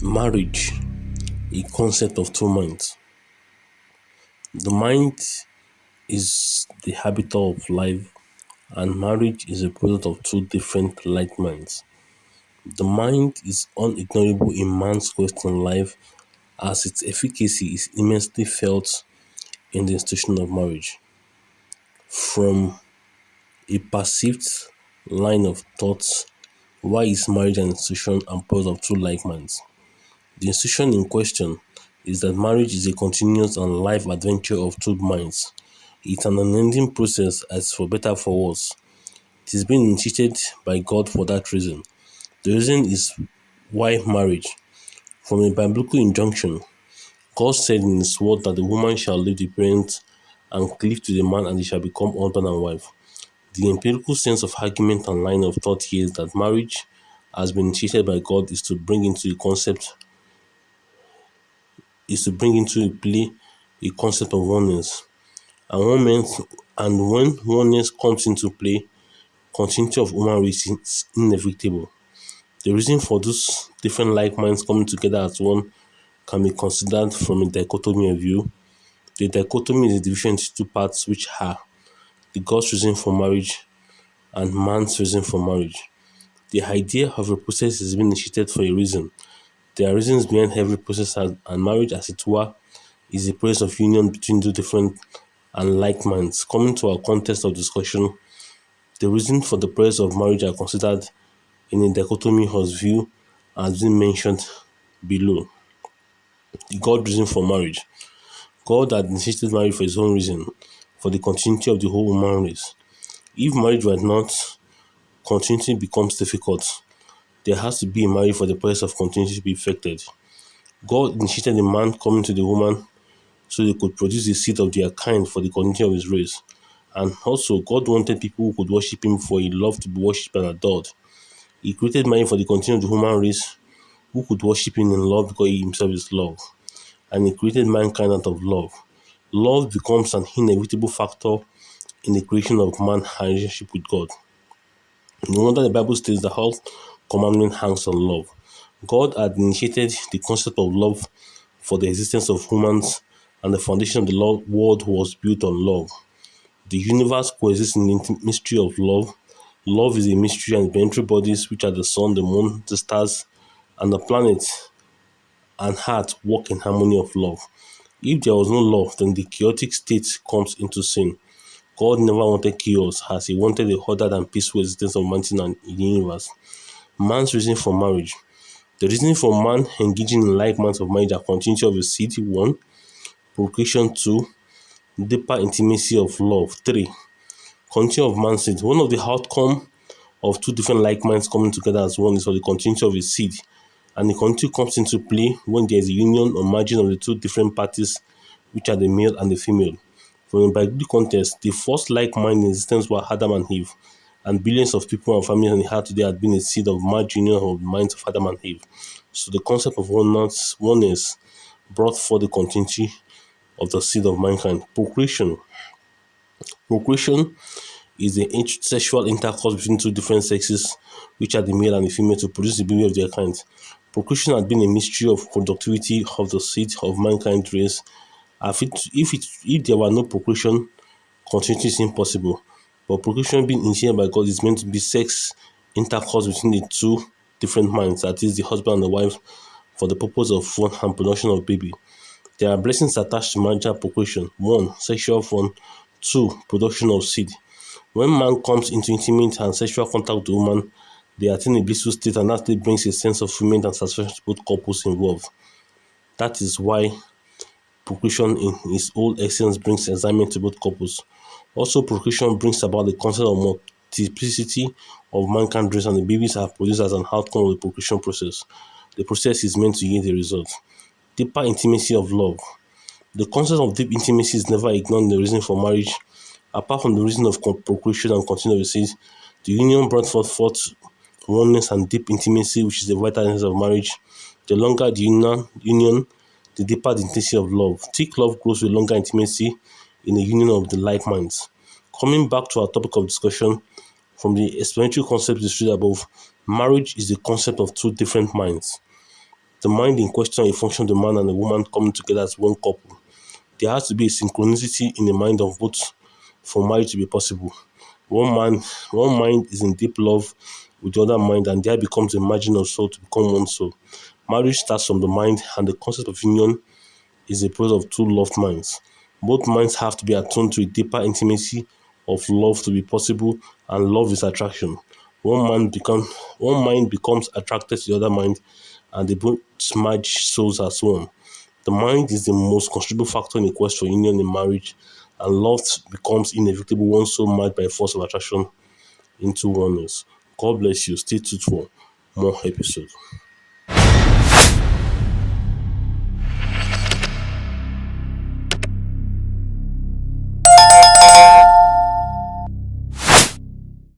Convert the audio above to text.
Marriage, a concept of two minds. The mind is the habit of life, and marriage is a product of two different like minds. The mind is unignorable in man's quest in life, as its efficacy is immensely felt in the institution of marriage. From a perceived line of thoughts, why is marriage an institution and product of two like minds? The institution in question is that marriage is a continuous and life adventure of two minds. It's an unending process, as for better or for worse. It is being initiated by God for that reason. The reason is why marriage. From a biblical injunction, God said in His word that the woman shall leave the parents and cleave to the man, and they shall become husband and wife. The empirical sense of argument and line of thought here is that marriage has been initiated by God is to bring into play a concept of oneness. And when oneness comes into play, continuity of human race is inevitable. The reason for those different like minds coming together as one can be considered from a dichotomy of view. The dichotomy is a division into two parts, which are the God's reason for marriage and man's reason for marriage. The idea of a process is being initiated for a reason. There are reasons behind every process, and marriage, as it were, is a process of union between two different and like minds. Coming to our context of discussion, the reason for the process of marriage are considered in a dichotomy of view as been mentioned below. The God reason for marriage. God had initiated marriage for his own reason, for the continuity of the whole human race. If marriage were not, continuity becomes difficult. There has to be a marriage for the process of continuity to be effected. God initiated the man coming to the woman so they could produce the seed of their kind for the continuity of his race. And also, God wanted people who could worship him, for he loved to be worshipped and adored. He created man for the continuity of the human race who could worship him in love because he himself is love. And he created mankind out of love. Love becomes an inevitable factor in the creation of man and relationship with God. No wonder the Bible states that all commandment hangs on love. God had initiated the concept of love for the existence of humans, and the foundation of the world was built on love. The universe coexists in the mystery of love. Love is a mystery, and the planetary bodies, which are the sun, the moon, the stars, and the planets and heart, work in harmony of love. If there was no love, then the chaotic state comes into sin. God never wanted chaos, as he wanted a ordered and peaceful existence of humanity and in the universe. Man's reason for marriage. The reason for man engaging in like minds of marriage are continuity of a seed, 1. Procreation, 2. Deeper intimacy of love, 3. Continuity of man's seed. One of the outcome of two different like minds coming together as one is for the continuity of a seed. And the continuity comes into play when there is a union or margin of the two different parties, which are the male and the female. From a biblical context, the first like mind in existence were Adam and Eve, and billions of people and families on the earth today had been a seed of merged union of the minds of Adam and Eve. So the concept of oneness brought forth the continuity of the seed of mankind. Procreation. Procreation is the sexual intercourse between two different sexes, which are the male and the female, to produce the baby of their kind. Procreation had been a mystery of productivity of the seed of mankind's race. If there were no procreation, continuity is impossible. But procreation being initiated by God is meant to be sex intercourse between the two different minds, that is, the husband and the wife, for the purpose of fun and production of baby. There are blessings attached to marital procreation. 1. Sexual fun. 2. Production of seed. When man comes into intimate and sexual contact with the woman, they attain a blissful state, and that state brings a sense of fulfillment and satisfaction to both couples involved. That is why procreation in its whole essence brings excitement to both couples. Also, procreation brings about the concept of multiplicity of mankind's race, and the babies are produced as an outcome of the procreation process. The process is meant to yield a result. Deeper intimacy of love. The concept of deep intimacy is never ignored in the reason for marriage. Apart from the reason of procreation and continuity of seed, the union brought forth oneness and deep intimacy, which is the vital essence of marriage. The longer the union, the deeper the intimacy of love. Thick love grows with longer intimacy in the union of the like minds. Coming back to our topic of discussion, from the explanatory concepts described above, marriage is the concept of two different minds. the mind in question a function of the man and the woman coming together as one couple. There has to be a synchronicity in the mind of both for marriage to be possible. One mind is in deep love with the other mind, and there becomes a margin of soul to become one soul. Marriage starts from the mind, and the concept of union is a product of two loved minds. Both minds have to be attuned to a deeper intimacy of love to be possible, and love is attraction. One mind becomes attracted to the other mind, and they both merge souls as one. The mind is the most considerable factor in the quest for union in marriage, and love becomes inevitable once soul merged by force of attraction into oneness. God bless you. Stay tuned for more episodes.